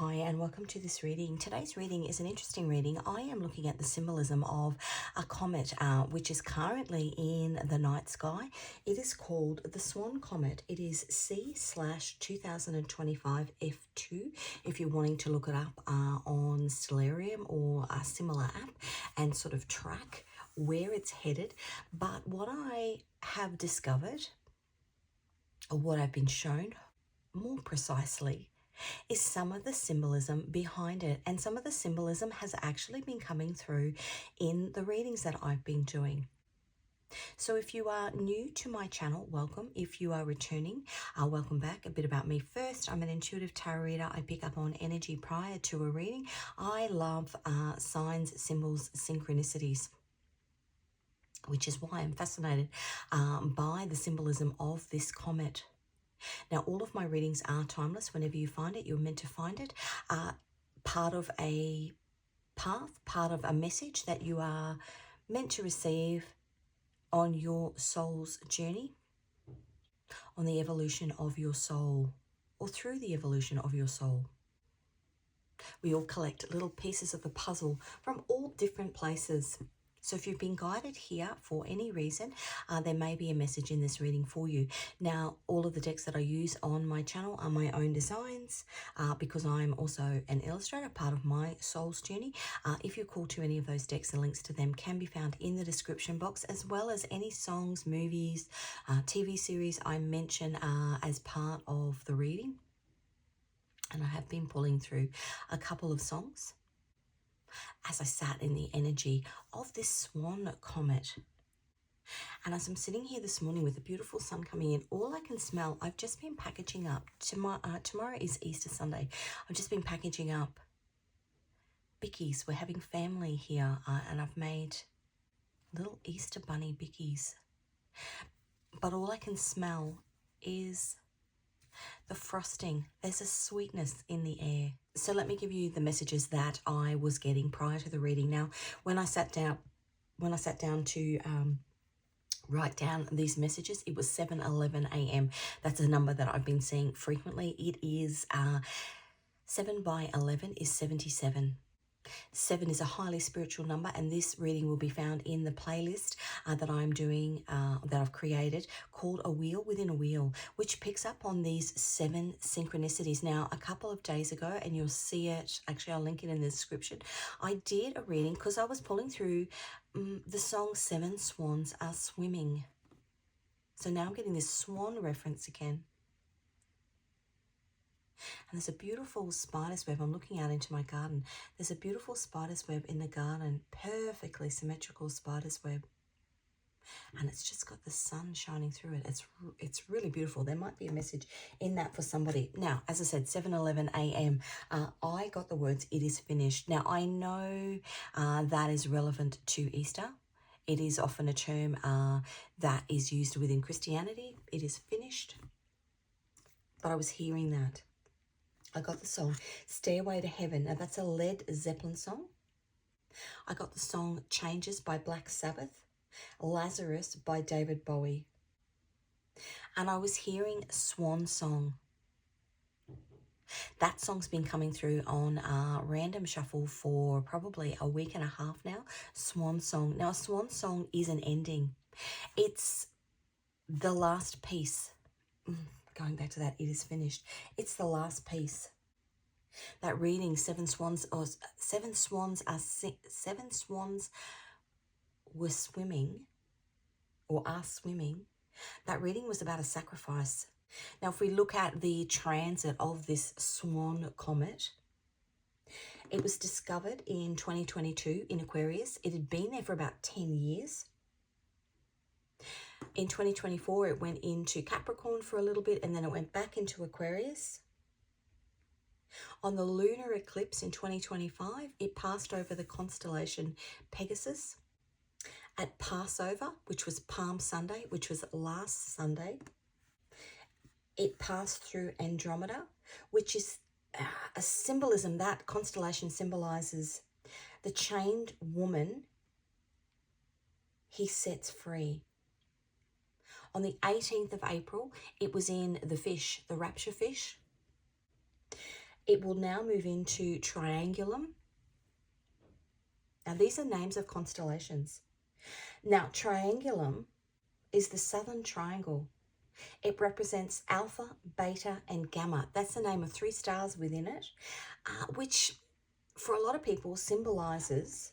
Hi and welcome to this reading. Today's reading is an interesting reading. I am looking at the symbolism of a comet which is currently in the night sky. It is called the Swan Comet. It is C/2025 F2 if you're wanting to look it up on Stellarium or a similar app and sort of track where it's headed. But what I have discovered, or what I've been shown more precisely, is some of the symbolism behind it. And some of the symbolism has actually been coming through in the readings that I've been doing. So if you are new to my channel, welcome. If you are returning, welcome back. A bit about me first. I'm an intuitive tarot reader. I pick up on energy prior to a reading. I love signs, symbols, synchronicities, which is why I'm fascinated by the symbolism of this comet. Now, all of my readings are timeless. Whenever you find it, you're meant to find it. Part of a path, part of a message that you are meant to receive on your soul's journey, on the evolution of your soul, or through the evolution of your soul. We all collect little pieces of the puzzle from all different places. So if you've been guided here for any reason, there may be a message in this reading for you. Now, all of the decks that I use on my channel are my own designs because I'm also an illustrator, part of my soul's journey. If you're called to any of those decks, the links to them can be found in the description box, as well as any songs, movies, TV series I mention as part of the reading. And I have been pulling through a couple of songs as I sat in the energy of this swan comet. And as I'm sitting here this morning with the beautiful sun coming in, all I can smell, I've just been packaging up. Tomorrow is Easter Sunday. I've just been packaging up bickies. We're having family here and I've made little Easter bunny bickies. But all I can smell is the frosting. There's a sweetness in the air. So let me give you the messages that I was getting prior to the reading. Now, when I sat down to write down these messages, it was 7:11 a.m. That's a number that I've been seeing frequently. It is 7 by 11 is 77. 7 is a highly spiritual number, and this reading will be found in the playlist that I'm doing, that I've created, called A Wheel Within a Wheel, which picks up on these 7 synchronicities. Now, a couple of days ago, and you'll see it, actually I'll link it in the description, I did a reading because I was pulling through the song 7 Swans Are Swimming. So now I'm getting this swan reference again. And there's a beautiful spider's web. I'm looking out into my garden. There's a beautiful spider's web in the garden, perfectly symmetrical spider's web. And it's just got the sun shining through it. It's really beautiful. There might be a message in that for somebody. Now, as I said, 7:11 a.m. I got the words, "It is finished." Now, I know that is relevant to Easter. It is often a term that is used within Christianity. It is finished. But I was hearing that. I got the song Stairway to Heaven. Now, that's a Led Zeppelin song. I got the song Changes by Black Sabbath, Lazarus by David Bowie. And I was hearing Swan Song. That song's been coming through on Random Shuffle for probably a week and a half now. Swan Song. Now, a swan song is an ending. It's the last piece. Going back to that, it is finished. It's the last piece. That reading, seven swans were swimming, or are swimming. That reading was about a sacrifice. Now, if we look at the transit of this swan comet, it was discovered in 2022 in Aquarius. It had been there for about 10 years. In 2024, it went into Capricorn for a little bit, and then it went back into Aquarius. On the lunar eclipse in 2025, it passed over the constellation Pegasus. At Passover, which was Palm Sunday, which was last Sunday, it passed through Andromeda, which is a symbolism. That constellation symbolizes the chained woman he sets free. On the 18th of April, it was in the fish, the rapture fish. It will now move into Triangulum. Now, these are names of constellations. Now, Triangulum is the southern triangle. It represents Alpha, Beta, and Gamma. That's the name of 3 stars within it, which for a lot of people symbolizes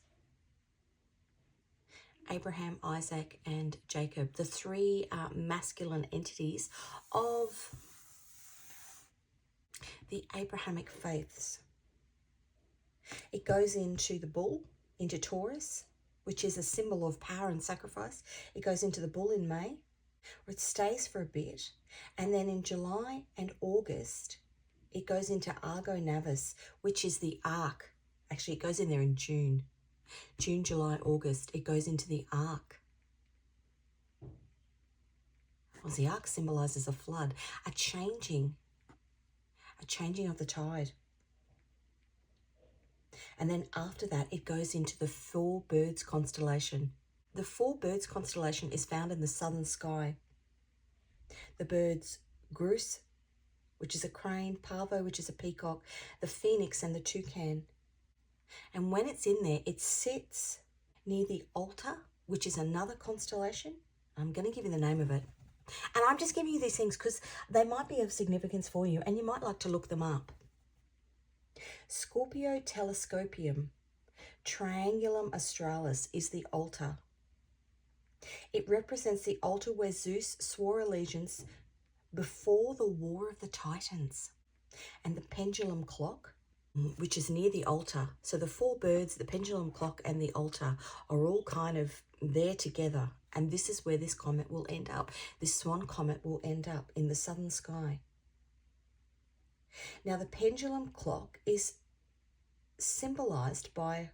Abraham, Isaac, and Jacob, the 3 masculine entities of the Abrahamic faiths. It goes into the bull, into Taurus, which is a symbol of power and sacrifice. It goes into the bull in May, where it stays for a bit. And then in July and August, it goes into Argo Navis, which is the ark. Actually, it goes in there in June. June, July, August, it goes into the ark. Well, the ark symbolizes a flood, a changing of the tide. And then after that, it goes into the 4 birds constellation. The 4 birds constellation is found in the southern sky. The birds Grus, which is a crane, Parvo, which is a peacock, the phoenix, and the toucan. And when it's in there, it sits near the altar, which is another constellation. I'm going to give you the name of it. And I'm just giving you these things because they might be of significance for you and you might like to look them up. Scorpio Telescopium, Triangulum Australis is the altar. It represents the altar where Zeus swore allegiance before the War of the Titans. And the pendulum clock, which is near the altar. So the 4 birds, the pendulum clock, and the altar are all kind of there together. And this is where this comet will end up. This Swan comet will end up in the southern sky. Now, the pendulum clock is symbolized by,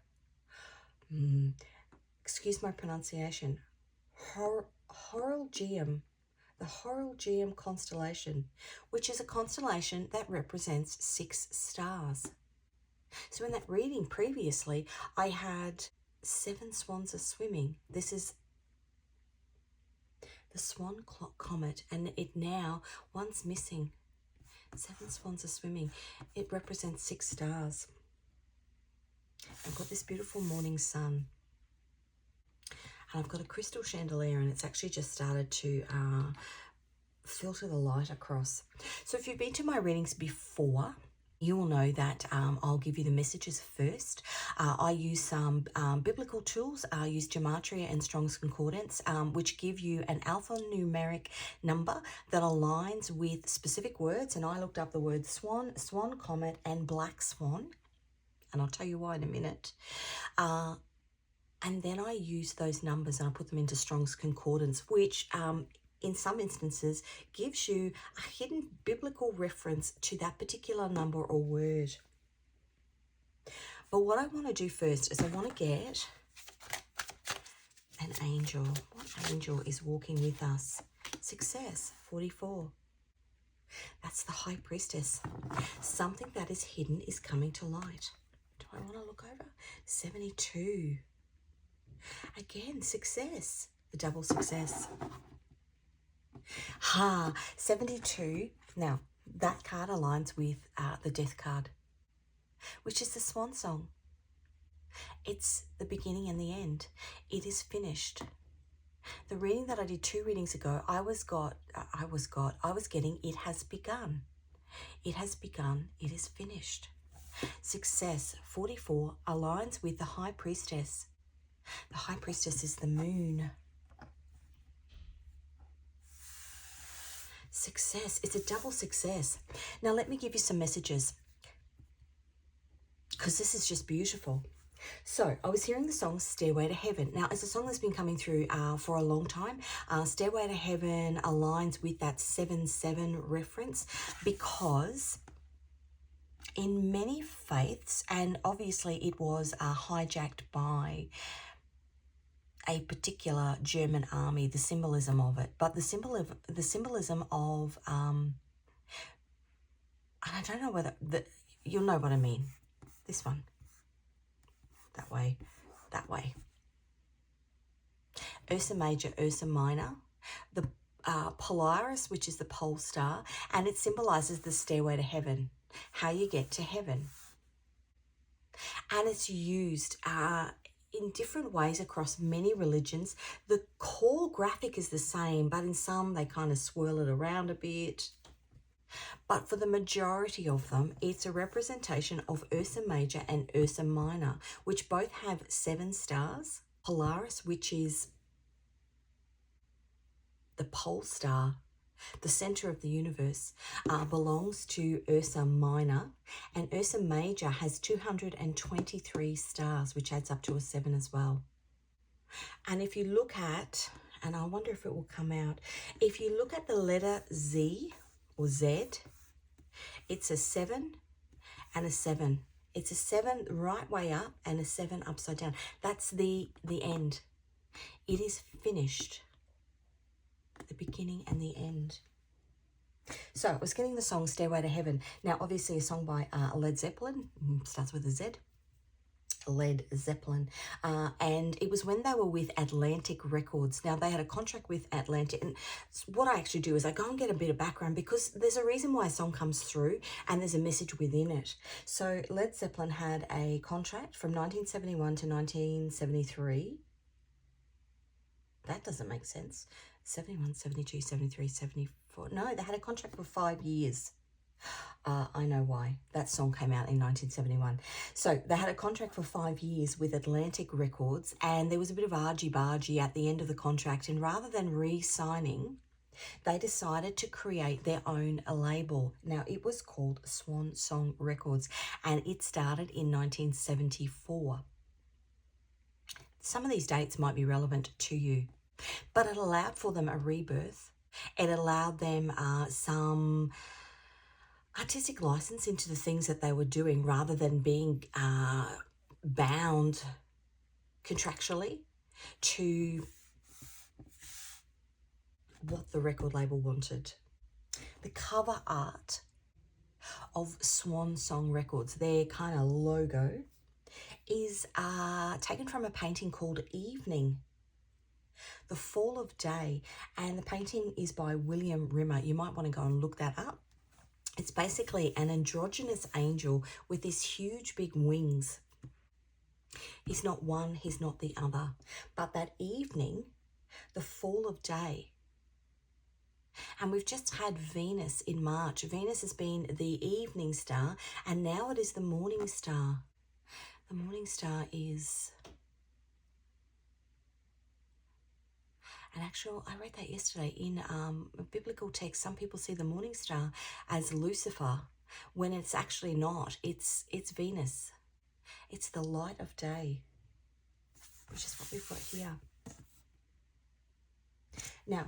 excuse my pronunciation, Horologium, the Horologium constellation, which is a constellation that represents 6 stars. So in that reading previously, I had 7 swans are swimming. This is the Swan comet, and it now, one's missing. 7 swans are swimming. It represents 6 stars. I've got this beautiful morning sun. And I've got a crystal chandelier, and it's actually just started to filter the light across. So if you've been to my readings before, you will know that I'll give you the messages first. I use some biblical tools. I use Gematria and Strong's Concordance, which give you an alphanumeric number that aligns with specific words. And I looked up the word swan, swan comet, and black swan. And I'll tell you why in a minute. And then I use those numbers and I put them into Strong's Concordance, which in some instances gives you a hidden biblical reference to that particular number or word. But what I want to do first is I want to get an angel. What angel is walking with us? Success, 44. That's the High Priestess. Something that is hidden is coming to light. Do I want to look over? 72. Again, success, the double success. 72. Now, that card aligns with the death card, which is the Swan Song. It's the beginning and the end. It is finished. The reading that I did 2 readings ago, I was getting it has begun. It has begun. It is finished. Success, 44, aligns with the High Priestess. The High Priestess is the moon. Success. It's a double success. Now, let me give you some messages because this is just beautiful. So, I was hearing the song Stairway to Heaven. Now, it's a song that's been coming through for a long time. Stairway to Heaven aligns with that 7-7 reference because in many faiths, and obviously it was hijacked by a particular German army, the symbolism of it, but the symbolism of, and I don't know whether, you'll know what I mean, this one, that way, Ursa Major, Ursa Minor, the Polaris, which is the pole star, and it symbolizes the stairway to heaven. how you get to heaven. And it's used in different ways across many religions. The core graphic is the same, but in some they kind of swirl it around a bit. But for the majority of them, it's a representation of Ursa Major and Ursa Minor, which both have 7 stars. Polaris, which is the pole star, the center of the universe, belongs to Ursa Minor, and Ursa Major has 223 stars, which adds up to a 7 as well. And if you look at, and I wonder if it will come out, if you look at the letter Z or Z, it's a 7 and a 7. It's a 7 right way up and a 7 upside down. That's the end. It is finished. The beginning and the end. So I was getting the song Stairway to Heaven. Now, obviously a song by Led Zeppelin, starts with a Z. Led Zeppelin. And it was when they were with Atlantic Records. Now, they had a contract with Atlantic. And what I actually do is I go and get a bit of background, because there's a reason why a song comes through and there's a message within it. So Led Zeppelin had a contract from 1971 to 1973. That doesn't make sense. 71, 72, 73, 74. No, they had a contract for 5 years. I know why. That song came out in 1971. So they had a contract for 5 years with Atlantic Records, and there was a bit of argy-bargy at the end of the contract, and rather than re-signing, they decided to create their own label. Now, it was called Swan Song Records, and it started in 1974. Some of these dates might be relevant to you, but it allowed for them a rebirth. It allowed them some artistic license into the things that they were doing, rather than being bound contractually to what the record label wanted. The cover art of Swan Song Records, their kind of logo, is taken from a painting called Evening, The Fall of Day, and the painting is by William Rimmer. You might want to go and look that up. It's basically an androgynous angel with these huge big wings. He's not one, he's not the other. But that evening, the fall of day. And we've just had Venus in March. Venus has been the evening star, and now it is the morning star. The morning star is... And actually, I read that yesterday in a biblical text. Some people see the morning star as Lucifer, when it's actually not. It's Venus. It's the light of day, which is what we've got here. Now,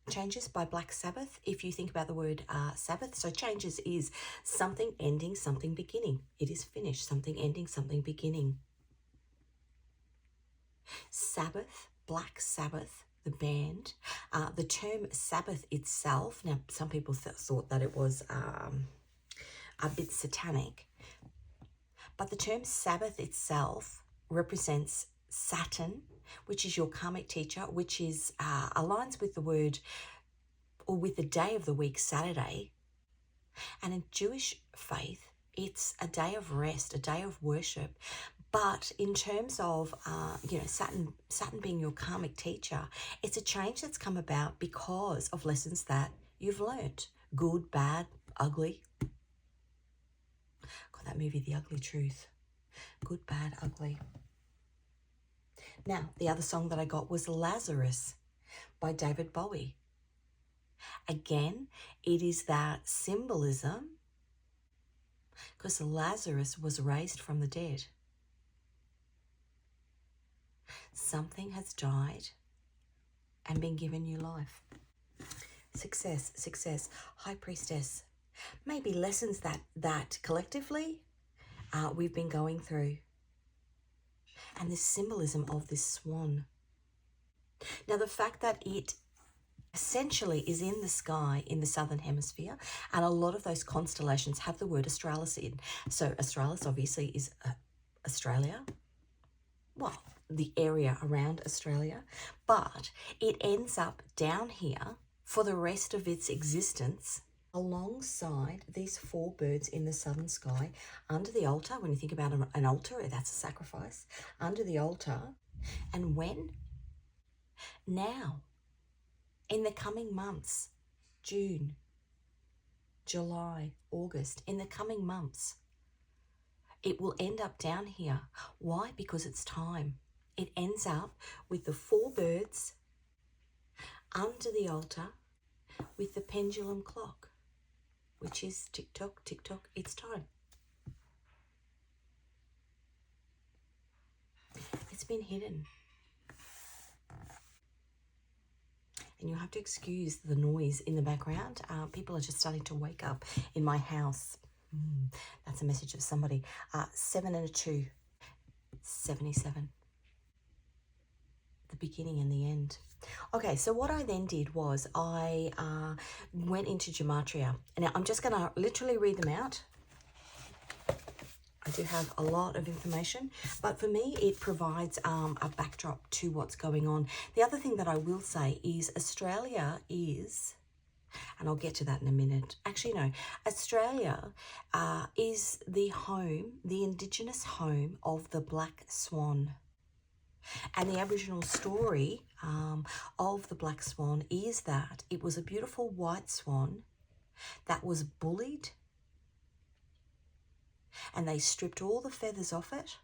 changes by Black Sabbath. If you think about the word Sabbath, so changes is something ending, something beginning. It is finished, something ending, something beginning. Sabbath, Black Sabbath, the band. The term Sabbath itself, now some people thought that it was a bit satanic, but the term Sabbath itself represents Saturn, which is your karmic teacher, which is aligns with the word, or with the day of the week, Saturday. And in Jewish faith, it's a day of rest, a day of worship. But in terms of, Saturn being your karmic teacher, it's a change that's come about because of lessons that you've learnt. Good, bad, ugly. Got that movie, The Ugly Truth. Good, bad, ugly. Now, the other song that I got was Lazarus by David Bowie. Again, it is that symbolism, because Lazarus was raised from the dead. Something has died and been given new life. Success, success, High Priestess. Maybe lessons that collectively we've been going through. And this symbolism of this swan. Now, the fact that it essentially is in the sky in the southern hemisphere, and a lot of those constellations have the word Australis in. So Australis obviously is Australia. Well, the area around Australia, but it ends up down here for the rest of its existence alongside these four birds in the southern sky, under the altar. When you think about an altar, that's a sacrifice. Under the altar. And when? Now. In the coming months. June, July, August. In the coming months. It will end up down here. Why? Because it's time. It ends up with the four birds under the altar with the pendulum clock, which is tick-tock, tick-tock, it's time. It's been hidden. And you'll have to excuse the noise in the background. People are just starting to wake up in my house. That's a message of somebody. 7 and a 2. 77. The beginning and the end. Okay, so what I then did was I went into Gematria. Now, I'm just going to literally read them out. I do have a lot of information, but for me, it provides a backdrop to what's going on. The other thing that I will say is Australia is, and I'll get to that in a minute. Actually, no, Australia is the home, the Indigenous home of the black swan. And the Aboriginal story of the black swan is that it was a beautiful white swan that was bullied, and they stripped all the feathers off it.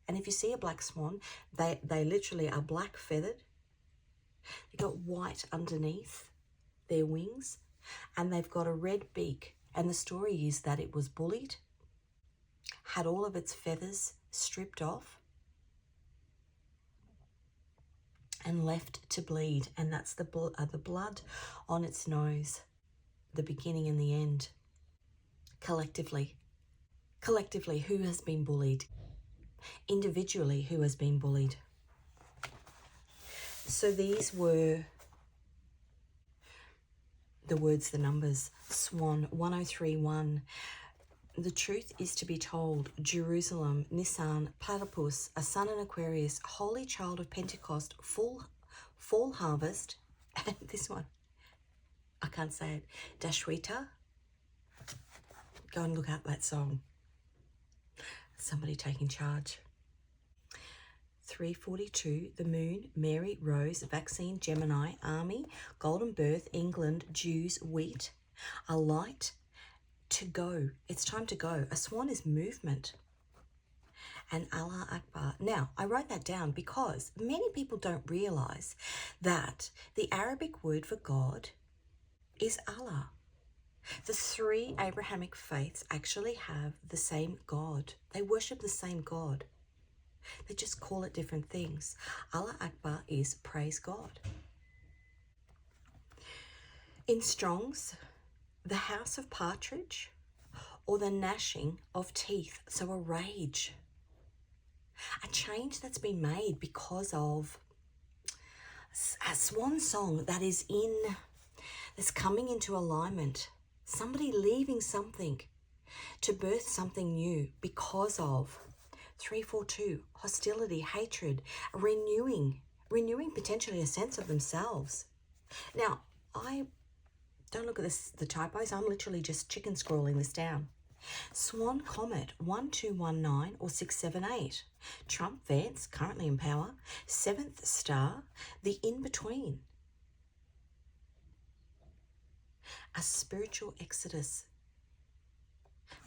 And if you see a black swan, they literally are black feathered. They've got white underneath their wings, and they've got a red beak. And the story is that it was bullied, had all of its feathers stripped off, and left to bleed. And that's the blood on its nose, the beginning and the end. Collectively, who has been bullied? Individually, who has been bullied? So these were the words, the numbers. Swan 1031. The truth is to be told. Jerusalem, Nisan, Platypus, a sun in Aquarius, Holy Child of Pentecost, fall harvest, and this one, I can't say it, Dashwita. Go and look up that song. Somebody taking charge. 342, the moon, Mary, Rose, vaccine, Gemini, army, golden birth, England, Jews, wheat, a light to go. It's time to go. A swan is movement. And Allah Akbar. Now, I wrote that down because many people don't realize that the Arabic word for God is Allah. The three Abrahamic faiths actually have the same God. They worship the same God. They just call it different things. Allah Akbar is praise God. In Strong's, the house of partridge or the gnashing of teeth. So a rage. A change that's been made because of a swan song that's coming into alignment. Somebody leaving something to birth something new because of 342, hostility, hatred, renewing potentially a sense of themselves. Now, I don't look at the typos. I'm literally just chicken scrolling this down. Swan Comet 1219 or 678. Trump Vance, currently in power. Seventh star, the in-between. A spiritual exodus.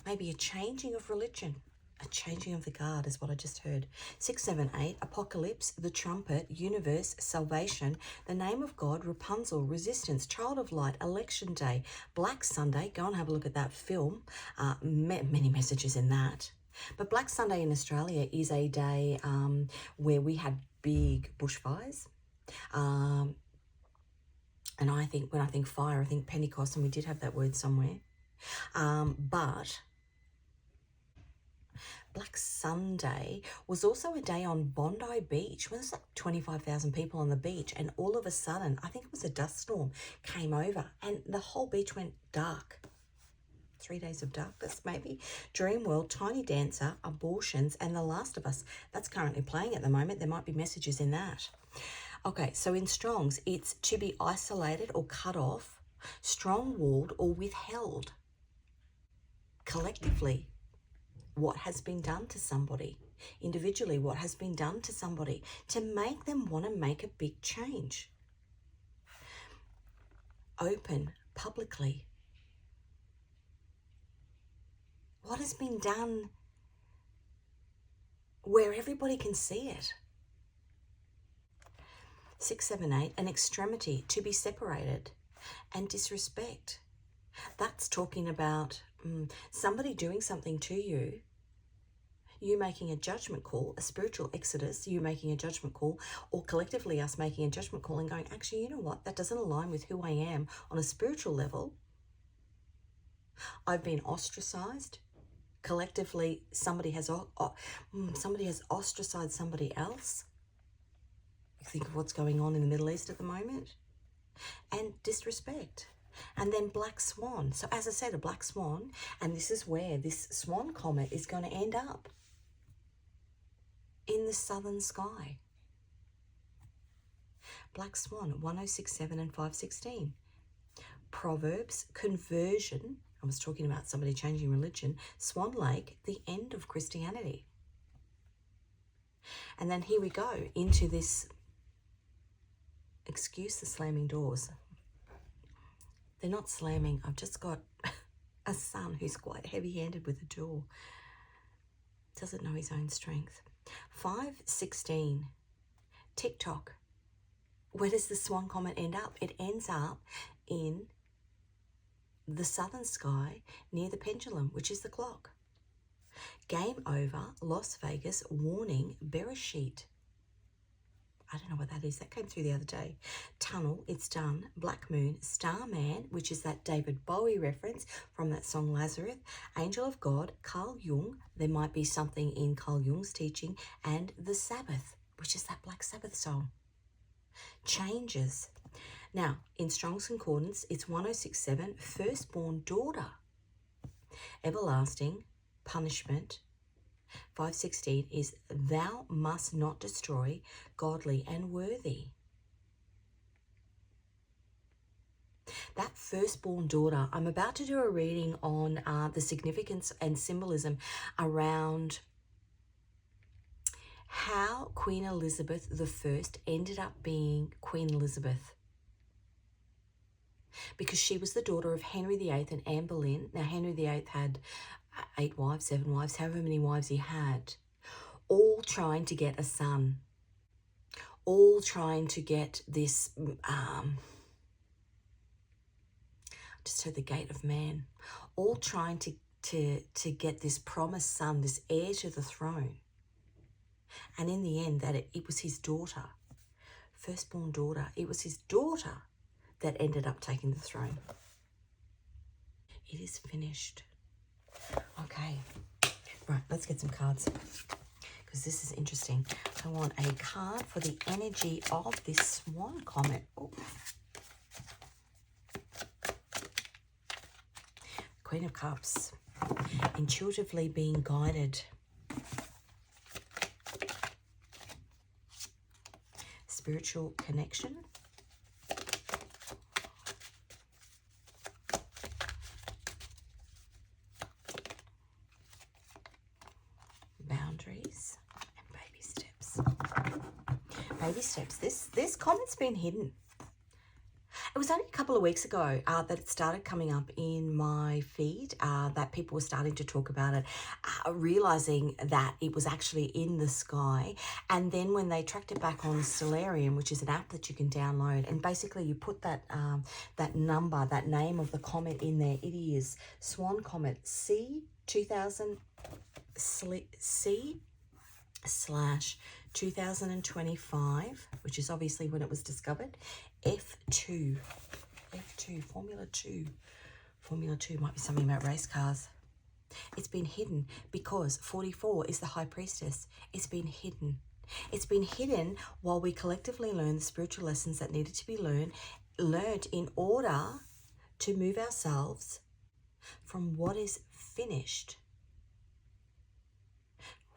Maybe a changing of religion. A changing of the guard is what I just heard. 678, apocalypse, the trumpet, universe, salvation, the name of God, Rapunzel, resistance, child of light, election day, Black Sunday. Go and have a look at that film. Many messages in that. But Black Sunday in Australia is a day where we had big bushfires. And I think when I think fire, I think Pentecost, and we did have that word somewhere. But Black Sunday was also a day on Bondi Beach when there's like 25,000 people on the beach, and all of a sudden, I think it was a dust storm, came over and the whole beach went dark. 3 days of darkness, maybe. Dreamworld, Tiny Dancer, Abortions, and The Last of Us. That's currently playing at the moment. There might be messages in that. Okay, so in Strong's, it's to be isolated or cut off strong-walled or withheld collectively what has been done to somebody, individually what has been done to somebody to make them want to make a big change. Open publicly. What has been done where everybody can see it? 6, 7, 8, an extremity, to be separated, and disrespect. That's talking about somebody doing something to you, you making a judgment call, a spiritual exodus, you making a judgment call, or collectively us making a judgment call and going, actually, you know what, that doesn't align with who I am on a spiritual level. I've been ostracized. Collectively, somebody has ostracized somebody else. Think of what's going on in the Middle East at the moment. And disrespect. And then black swan. So as I said, a black swan, and this is where this swan comet is going to end up. In the southern sky. Black swan, 1067 and 516. Proverbs, conversion. I was talking about somebody changing religion. Swan Lake, the end of Christianity. And then here we go into this, excuse the slamming doors. They're not slamming. I've just got a son who's quite heavy-handed with the door. Doesn't know his own strength. 516, TikTok. Where does the swan comet end up? It ends up in the southern sky near the pendulum, which is the clock. Game over, Las Vegas, warning, Bereshit. I don't know what that is. That came through the other day. Tunnel, it's done. Black Moon, Starman, which is that David Bowie reference from that song Lazarus. Angel of God, Carl Jung. There might be something in Carl Jung's teaching. And The Sabbath, which is that Black Sabbath song. Changes. Now, in Strong's Concordance, it's 1067, firstborn daughter. Everlasting, punishment. 516 is thou must not destroy, godly and worthy. That firstborn daughter, I'm about to do a reading on the significance and symbolism around how Queen Elizabeth I ended up being Queen Elizabeth. Because she was the daughter of Henry VIII and Anne Boleyn. Now, Henry VIII had 8 wives, 7 wives, however many wives he had, all trying to get a son, all trying to get this, just heard the gate of man, all trying to get this promised son, this heir to the throne. And in the end, that it was his daughter, firstborn daughter, it was his daughter that ended up taking the throne. It is finished. Okay, right, let's get some cards because this is interesting. I want a card for the energy of this swan comet. Oh. Queen of Cups, intuitively being guided. Spiritual connection. Boundaries and baby steps. Baby steps. This comment's been hidden. It was only a couple of weeks ago that it started coming up in my feed, that people were starting to talk about it, realizing that it was actually in the sky. And then when they tracked it back on Stellarium, which is an app that you can download, and basically you put that that number, that name of the comet in there. It is Swan Comet C/2025, which is obviously when it was discovered. F2, Formula 2 might be something about race cars. It's been hidden because 44 is the High Priestess. It's been hidden. It's been hidden while we collectively learn the spiritual lessons that needed to be learned in order to move ourselves from what is finished,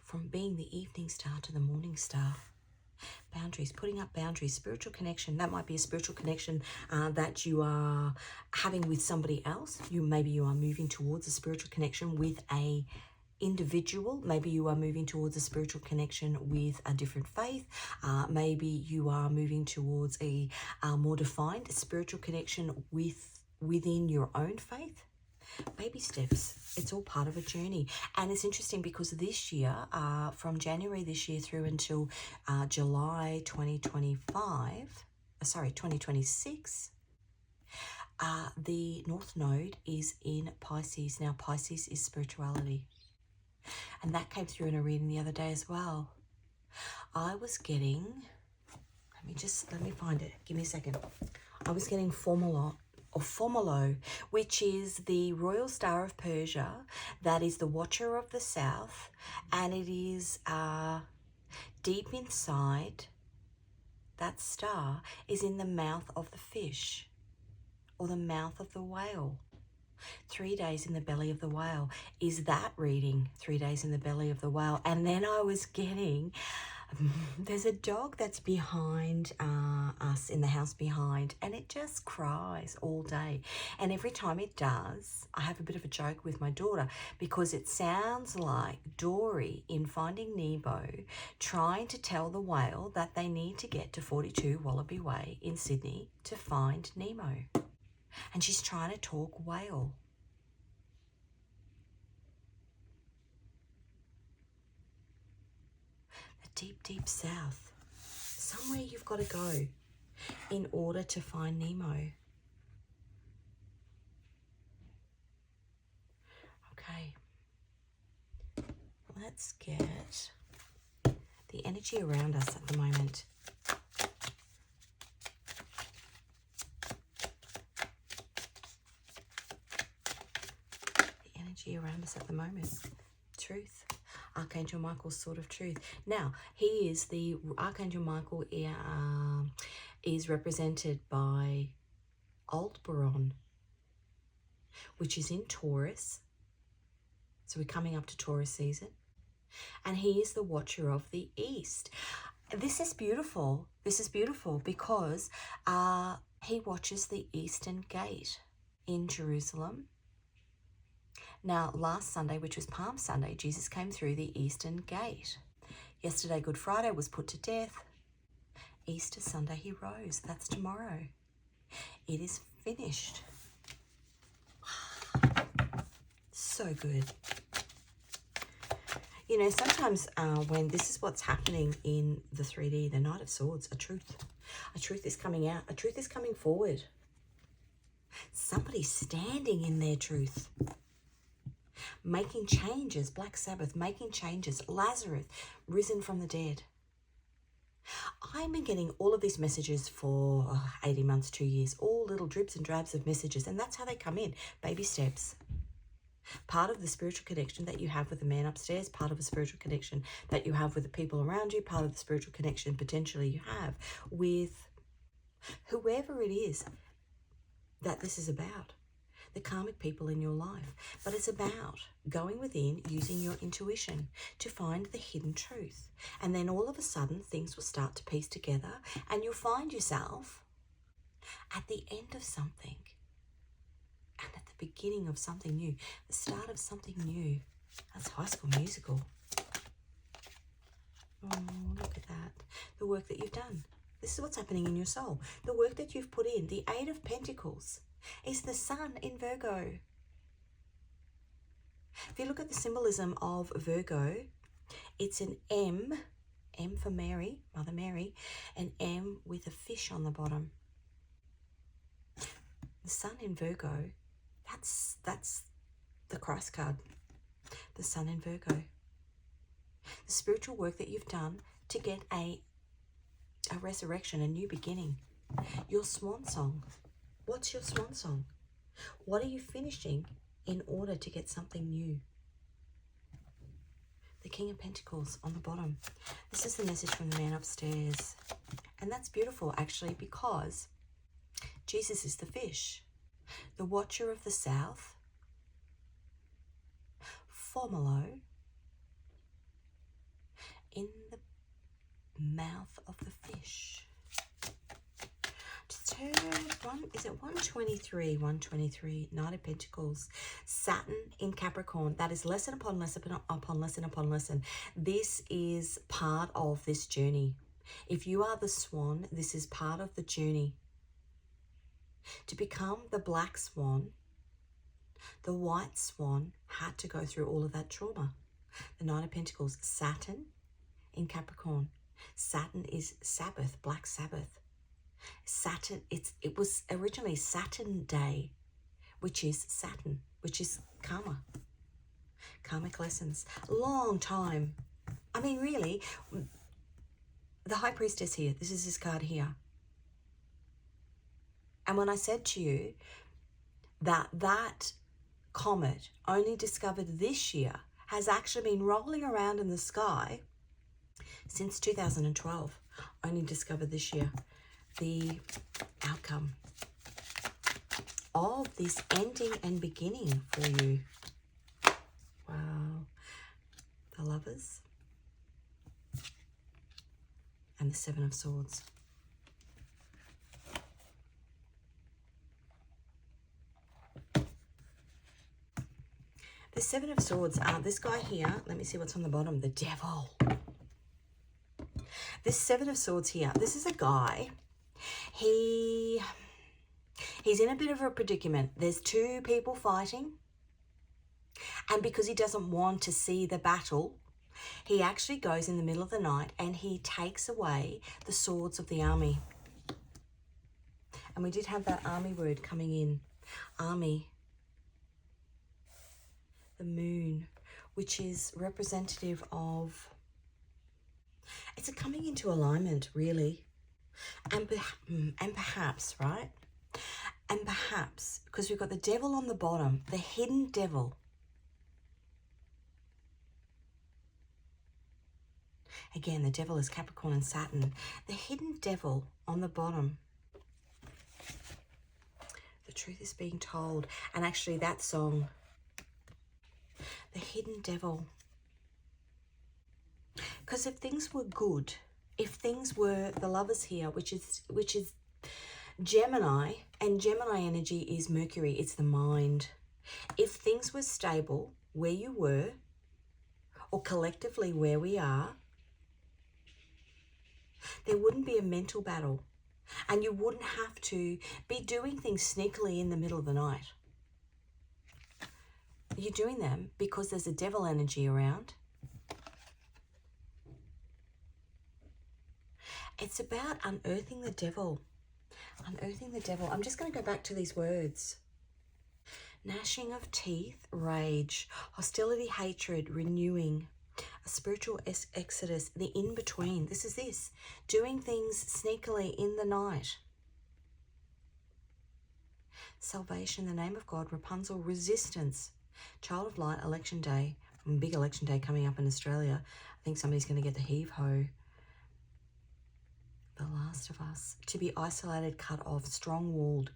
from being the evening star to the morning star. Boundaries, putting up boundaries, spiritual connection. That might be a spiritual connection that you are having with somebody else. Maybe you are moving towards a spiritual connection with a individual. Maybe you are moving towards a spiritual connection with a different faith. Maybe you are moving towards a more defined spiritual connection within your own faith. Baby steps. It's all part of a journey. And it's interesting because this year, from January this year through until July 2026, the North Node is in Pisces. Now, Pisces is spirituality. And that came through in a reading the other day as well. I was getting, let me find it. Give me a second. I was getting Formolo, which is the royal star of Persia, that is the watcher of the south, and it is deep inside. That star is in the mouth of the fish or the mouth of the whale. 3 days in the belly of the whale is that reading, 3 days in the belly of the whale. And then I was getting, there's a dog that's behind us in the house behind, and it just cries all day. And every time it does, I have a bit of a joke with my daughter because it sounds like Dory in Finding Nemo trying to tell the whale that they need to get to 42 Wallaby Way in Sydney to find Nemo. And she's trying to talk whale. The deep, deep south. Somewhere you've got to go in order to find Nemo. Okay. Let's get the energy around us at the moment. Around us at the moment. Truth. Archangel Michael's sword of truth. Now, he is the Archangel Michael is represented by Aldebaran, which is in Taurus. So we're coming up to Taurus season. And he is the watcher of the east. This is beautiful. This is beautiful because he watches the eastern gate in Jerusalem. Now, last Sunday, which was Palm Sunday, Jesus came through the eastern gate. Yesterday, Good Friday, was put to death. Easter Sunday, he rose. That's tomorrow. It is finished. So good. You know, sometimes when this is what's happening in the 3D, the Knight of Swords, a truth is coming out. A truth is coming forward. Somebody's standing in their truth. Making changes, Black Sabbath, making changes, Lazarus, risen from the dead. I've been getting all of these messages for 18 months, 2 years, all little drips and drabs of messages, and that's how they come in, baby steps. Part of the spiritual connection that you have with the man upstairs, part of a spiritual connection that you have with the people around you, part of the spiritual connection potentially you have with whoever it is that this is about. The karmic people in your life. But it's about going within, using your intuition to find the hidden truth. And then all of a sudden, things will start to piece together and you'll find yourself at the end of something and at the beginning of something new, the start of something new. That's High School Musical. Oh, look at that. The work that you've done. This is what's happening in your soul. The work that you've put in, the Eight of Pentacles, is the sun in Virgo. If you look at the symbolism of Virgo, it's an M for Mary, Mother Mary, an M with a fish on the bottom. The sun in Virgo, that's the Christ card. The sun in Virgo. The spiritual work that you've done to get a resurrection, a new beginning. Your swan song. What's your swan song? What are you finishing in order to get something new? The King of Pentacles on the bottom. This is the message from the man upstairs. And that's beautiful, actually, because Jesus is the fish, the watcher of the south, Formolo, in the mouth of the fish. Just heard is it 123? 123, Knight of Pentacles, Saturn in Capricorn. That is lesson upon lesson upon lesson upon lesson. This is part of this journey. If you are the swan, this is part of the journey. To become the black swan, the white swan had to go through all of that trauma. The Knight of Pentacles, Saturn in Capricorn. Saturn is Sabbath, Black Sabbath. Saturn, it was originally Saturn Day, which is Saturn, which is karma. Karmic lessons. Long time. I mean, really, the High Priestess here, this is this card here. And when I said to you that comet, only discovered this year, has actually been rolling around in the sky since 2012, only discovered this year. The outcome of this ending and beginning for you. Wow. The Lovers and the Seven of Swords. The Seven of Swords, this guy here, let me see what's on the bottom, the Devil. This Seven of Swords here, this is a guy, he's in a bit of a predicament. There's two people fighting, and because he doesn't want to see the battle, he actually goes in the middle of the night and he takes away the swords of the army. And we did have that army word coming in, army. The moon, which is representative of, it's a coming into alignment, really. And perhaps, right? And perhaps, because we've got the devil on the bottom, the hidden devil. Again, the devil is Capricorn and Saturn. The hidden devil on the bottom. The truth is being told. And actually that song, the hidden devil. Because if things were good, if things were the Lovers here, which is Gemini, and Gemini energy is Mercury, it's the mind. If things were stable where you were, or collectively where we are, there wouldn't be a mental battle, and you wouldn't have to be doing things sneakily in the middle of the night. You're doing them because there's a devil energy around. It's about unearthing the devil. Unearthing the devil. I'm just going to go back to these words. Gnashing of teeth, rage, hostility, hatred, renewing, a spiritual exodus, the in-between. This is this. Doing things sneakily in the night. Salvation, the name of God, Rapunzel, resistance. Child of Light, election day, big election day coming up in Australia. I think somebody's going to get the heave-ho. The Last of Us, to be isolated, cut off, strong-walled,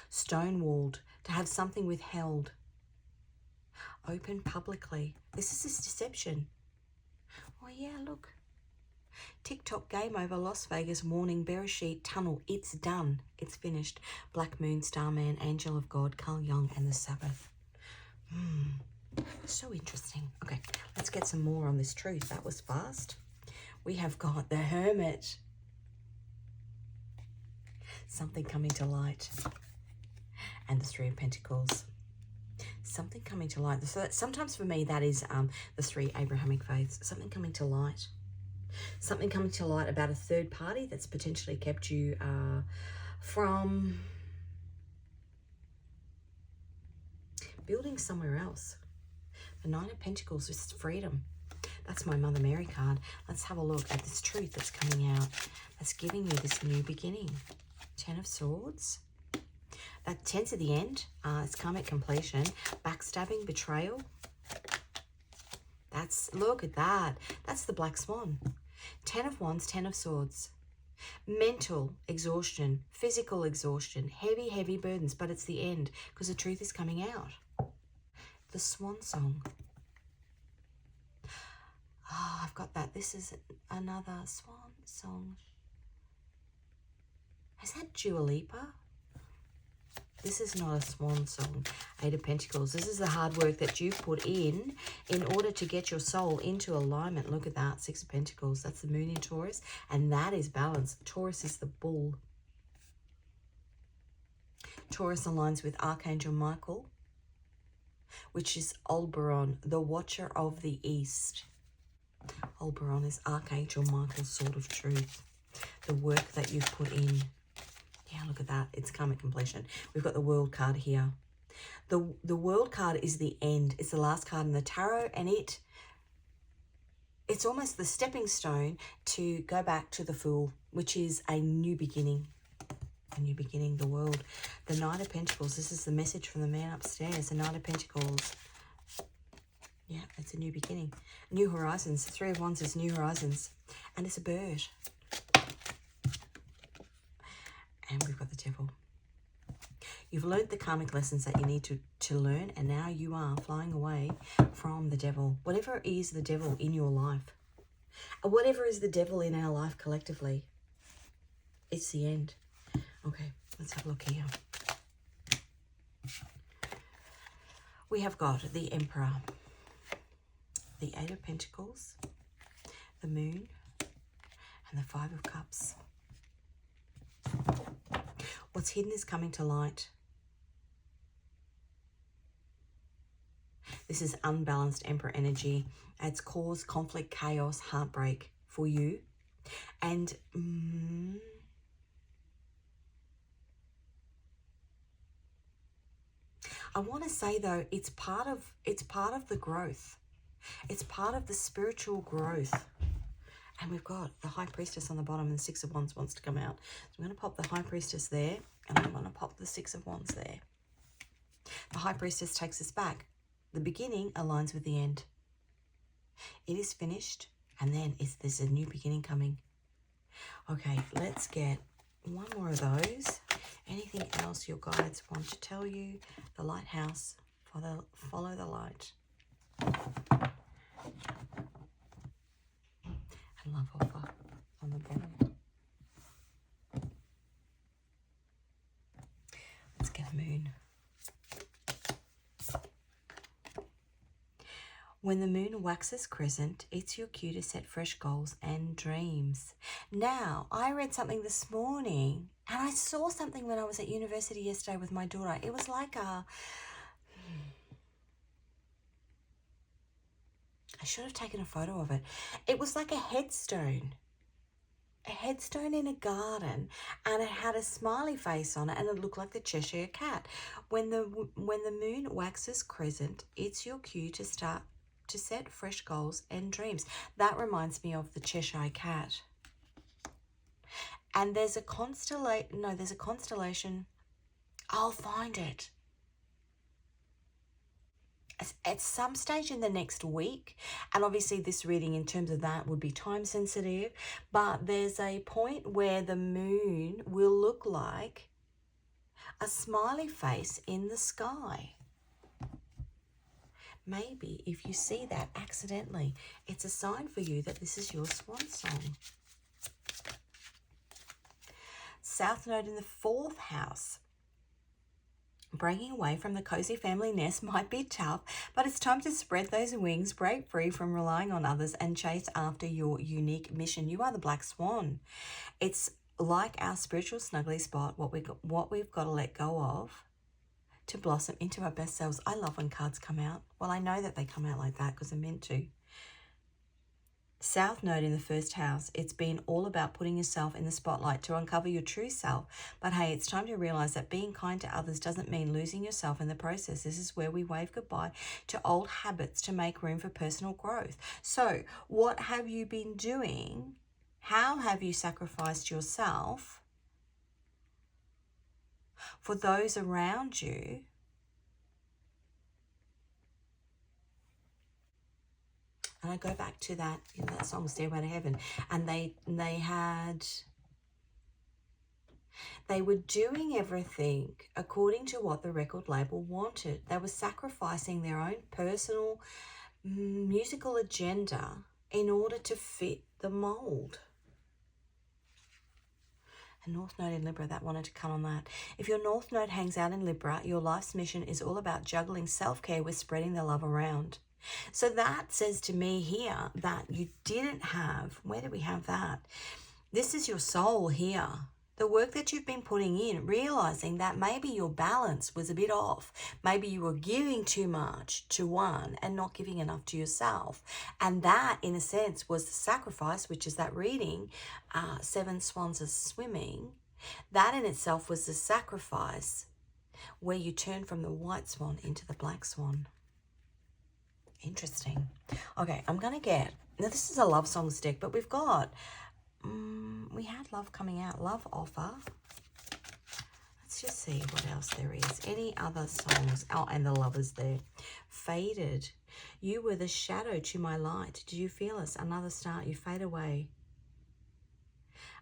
stone-walled, to have something withheld. Open publicly. This is this deception. Oh yeah, look. TikTok, game over, Las Vegas, warning, Bereshit, tunnel, it's done. It's finished. Black Moon, Starman, Angel of God, Carl Jung, and the Sabbath. So interesting. Okay, let's get some more on this truth. That was fast. We have got the Hermit. Something coming to light. And the Three of Pentacles. Something coming to light. So sometimes for me that is the three Abrahamic faiths. Something coming to light. Something coming to light about a third party that's potentially kept you from building somewhere else. The Nine of Pentacles is freedom. That's my Mother Mary card. Let's have a look at this truth that's coming out. That's giving you this new beginning. Ten of Swords. That 10 to the end. It's karmic completion. Backstabbing, betrayal. Look at that. That's the Black Swan. 10 of Wands, 10 of Swords. Mental exhaustion, physical exhaustion, heavy, heavy burdens, but it's the end because the truth is coming out. The Swan Song. Oh, I've got that. This is another swan Song. Is that Dua Lipa? This is not a Swan Song. Eight of Pentacles. This is the hard work that you've put in order to get your soul into alignment. Look at that. Six of Pentacles. That's the moon in Taurus. And that is balance. Taurus is the bull. Taurus aligns with Archangel Michael, which is Oberon, the Watcher of the East. Oberon is Archangel Michael's sword of truth. The work that you've put in. Yeah, look at that. It's karmic completion. We've got the World card here. The World card is the end. It's the last card in the tarot, and it's almost the stepping stone to go back to the Fool, which is a new beginning. A new beginning, the World. The Knight of Pentacles. This is the message from the man upstairs. The Knight of Pentacles. Yeah, it's a new beginning. New horizons. The Three of Wands is new horizons. And it's a bird. And we've got the Devil. You've learned the karmic lessons that you need to learn, and now you are flying away from the devil. Whatever is the devil in your life, or whatever is the devil in our life collectively, it's the end. Okay, let's have a look here. We have got the Emperor, the Eight of Pentacles, the Moon, and the Five of Cups. What's hidden is coming to light. This is unbalanced Emperor energy. It's caused conflict, chaos, heartbreak for you. And I want to say though, it's part of the growth. It's part of the spiritual growth. And we've got the High Priestess on the bottom, and the Six of Wands wants to come out. So I'm going to pop the High Priestess there, and I'm going to pop the Six of Wands there. The High Priestess takes us back. The beginning aligns with the end. It is finished, and then there's a new beginning coming. Okay, let's get one more of those. Anything else your guides want to tell you? The Lighthouse. Follow the light. And love offer on the bottom. Let's get a moon. When the moon waxes crescent, it's your cue to set fresh goals and dreams. Now, I read something this morning, and I saw something when I was at university yesterday with my daughter. It was like I should have taken a photo of it. It was like a headstone. A headstone in a garden, and it had a smiley face on it, and it looked like the Cheshire Cat. When the moon waxes crescent, it's your cue to set fresh goals and dreams. That reminds me of the Cheshire Cat. And there's a constellation. No, there's a constellation. I'll find it. At some stage in the next week, and obviously this reading in terms of that would be time sensitive, but there's a point where the moon will look like a smiley face in the sky. Maybe if you see that accidentally, it's a sign for you that this is your swan song. South Node in the 4th house. Breaking away from the cozy family nest might be tough, but it's time to spread those wings, break free from relying on others, and chase after your unique mission. You are the black swan. It's like our spiritual snuggly spot, what we've got to let go of to blossom into our best selves. I love when cards come out. Well, I know that they come out like that because they're meant to. South Node in the 1st house. It's been all about putting yourself in the spotlight to uncover your true self. But hey, it's time to realize that being kind to others doesn't mean losing yourself in the process. This is where we wave goodbye to old habits to make room for personal growth. So what have you been doing? How have you sacrificed yourself for those around you? And I go back to that, that song, Stairway to Heaven. And they were doing everything according to what the record label wanted. They were sacrificing their own personal musical agenda in order to fit the mold. A North Node in Libra, that wanted to come on that. If your North Node hangs out in Libra, your life's mission is all about juggling self-care with spreading the love around. So that says to me here that you didn't have, where do we have that? This is your soul here. The work that you've been putting in, realizing that maybe your balance was a bit off. Maybe you were giving too much to one and not giving enough to yourself. And that, in a sense, was the sacrifice, which is that reading, Seven Swans Are Swimming. That in itself was the sacrifice where you turn from the white swan into the black swan. Interesting. Okay, I'm going to get, now this is a love songs deck, but we've got, we had love coming out, love offer. Let's just see what else there is. Any other songs? Oh, and the lovers there. Faded. You were the shadow to my light. Did you feel us? Another start. You fade away.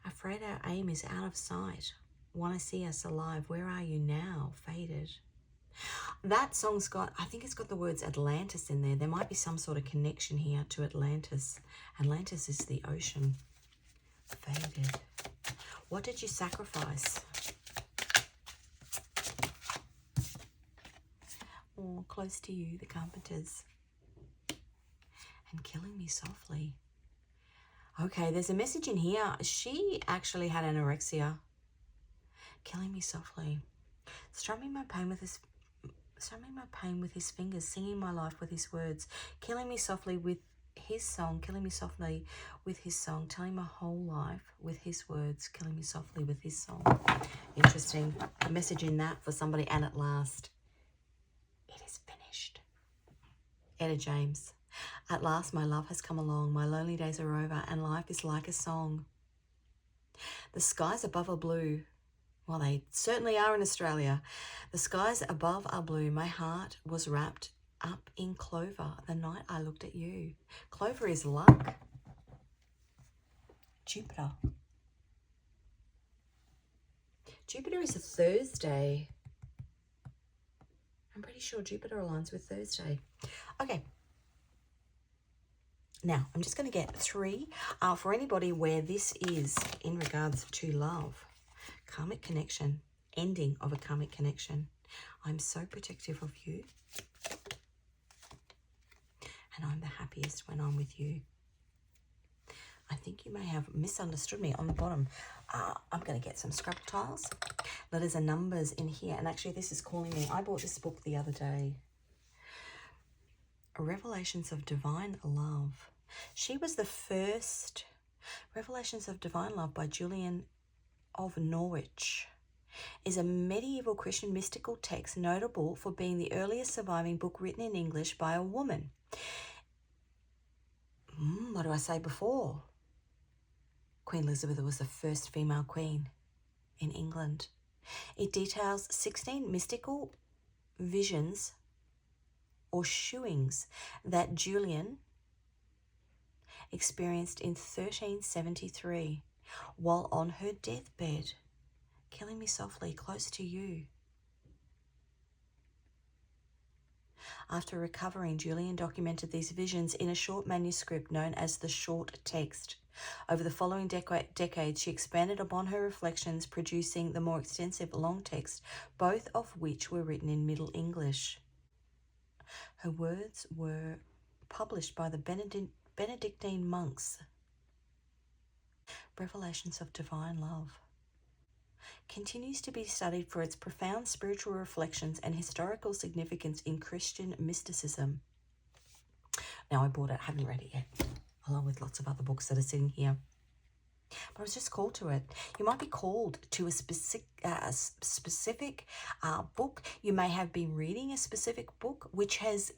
Afraid our aim is out of sight. Want to see us alive. Where are you now? Faded. That song's got, I think it's got the words Atlantis in there. There might be some sort of connection here to Atlantis. Atlantis is the ocean. Faded. What did you sacrifice? Oh, close to you, the Carpenters. And killing me softly. Okay, there's a message in here. She actually had anorexia. Killing me softly. Strumming my pain with his fingers, singing my life with his words, killing me softly with his song, killing me softly with his song, telling my whole life with his words, killing me softly with his song. Interesting. A message in that for somebody. And at last, it is finished. Etta James. At last, my love has come along. My lonely days are over and life is like a song. The skies above are blue. Well, they certainly are in Australia. The skies above are blue. My heart was wrapped up in clover the night I looked at you. Clover is luck. Jupiter. Jupiter is a Thursday. I'm pretty sure Jupiter aligns with Thursday. Okay. Now, I'm just going to get 3 for anybody where this is in regards to love. Karmic connection. Ending of a karmic connection. I'm so protective of you. And I'm the happiest when I'm with you. I think you may have misunderstood me on the bottom. I'm going to get some Scrabble tiles. Letters and numbers in here. And actually, this is calling me. I bought this book the other day. Revelations of Divine Love. She was the first. Revelations of Divine Love by Julian of Norwich is a medieval Christian mystical text notable for being the earliest surviving book written in English by a woman. What do I say before? Queen Elizabeth was the first female queen in England. It details 16 mystical visions or shewings that Julian experienced in 1373 while on her deathbed, killing me softly close to you. After recovering, Julian documented these visions in a short manuscript known as the Short Text. Over the following decades, she expanded upon her reflections, producing the more extensive Long Text, both of which were written in Middle English. Her words were published by the Benedictine monks. Revelations of Divine Love continues to be studied for its profound spiritual reflections and historical significance in Christian mysticism. Now, I bought it, haven't read it yet, along with lots of other books that are sitting here. But I was just called to it. You might be called to a specific book. You may have been reading a specific book, which has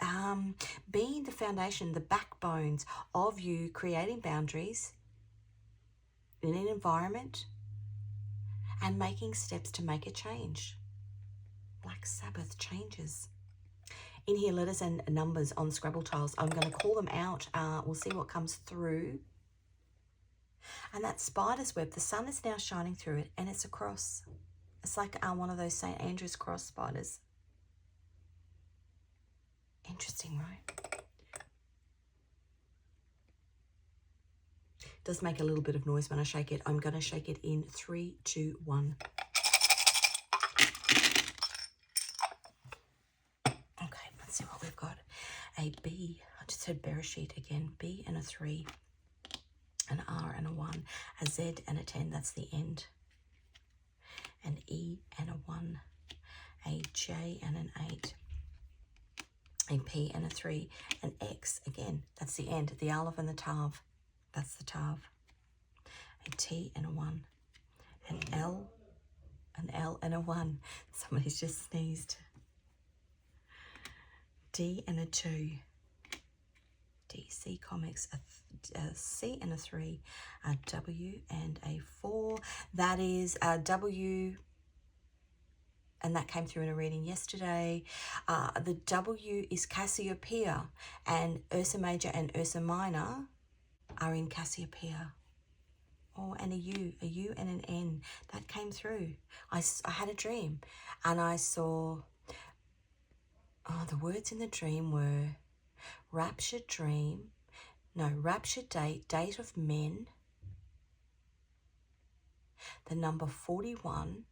been the foundation, the backbones of you creating boundaries in an environment and making steps to make a change. Black Sabbath changes. In here, letters and numbers on Scrabble tiles. I'm going to call them out. We'll see what comes through. And that spider's web, the sun is now shining through it, and it's a cross. It's like one of those St. Andrew's cross spiders. Interesting, right? does make a little bit of noise when I shake it. I'm going to shake it in 3, 2, 1. Okay, let's see what we've got. A B, I just said Bereshit again. B and a 3, an R and a 1, a Z and a 10, that's the end. An E and a 1, a J and an 8, a P and a 3, an X, again, that's the end. The Aleph and the Tav, that's the Tav. A T and a 1, an L and a 1. Somebody's just sneezed. D and a 2, DC Comics, a C and a 3, a W and a 4. That is a W, and that came through in a reading yesterday. The W is Cassiopeia, and Ursa Major and Ursa Minor are in Cassiopeia. Oh, and a U and an N. That came through. I had a dream, and I saw, the words in the dream were raptured dream, no, raptured date, date of men, the number 41,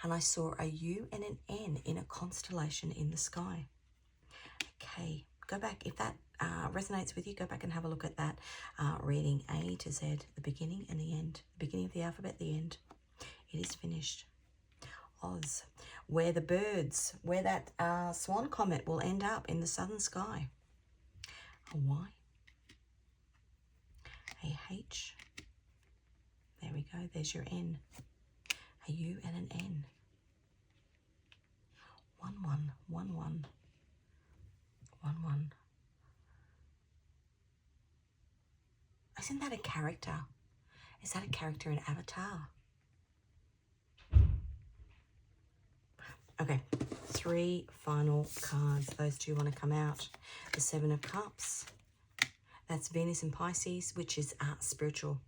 and I saw a U and an N in a constellation in the sky. Okay, go back. If that resonates with you, go back and have a look at that reading. A to Z, the beginning and the end. The beginning of the alphabet, the end. It is finished. Oz, where the birds, where that swan comet will end up in the southern sky. A Y, a H, there we go, there's your N, a U and an N. 1 1 1 1 1 1. Isn't that a character? Is that a character in Avatar? Okay, 3 final cards. Those two want to come out. The 7 of Cups. That's Venus in Pisces, which is spiritual.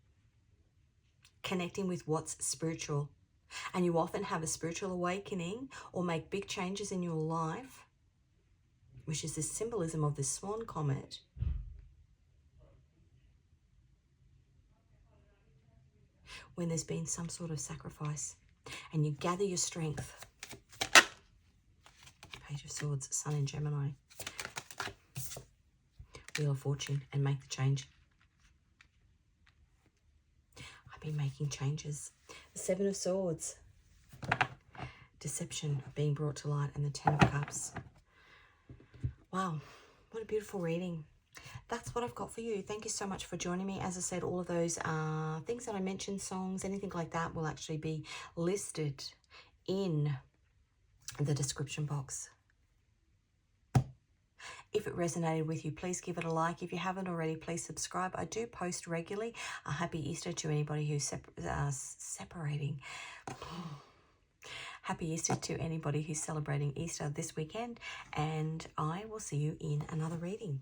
Connecting with what's spiritual. And you often have a spiritual awakening or make big changes in your life, which is the symbolism of this swan comet. When there's been some sort of sacrifice and you gather your strength. Page of Swords, Sun in Gemini. Wheel of Fortune, and make the change. I've been making changes. The 7 of Swords. Deception being brought to light, and the 10 of Cups. Wow, what a beautiful reading. That's what I've got for you. Thank you so much for joining me. As I said, all of those things that I mentioned, songs, anything like that, will actually be listed in the description box. If it resonated with you, please give it a like. If you haven't already, please subscribe. I do post regularly. A happy Easter to anybody who's separating. Happy Easter to anybody who's celebrating Easter this weekend. And I will see you in another reading.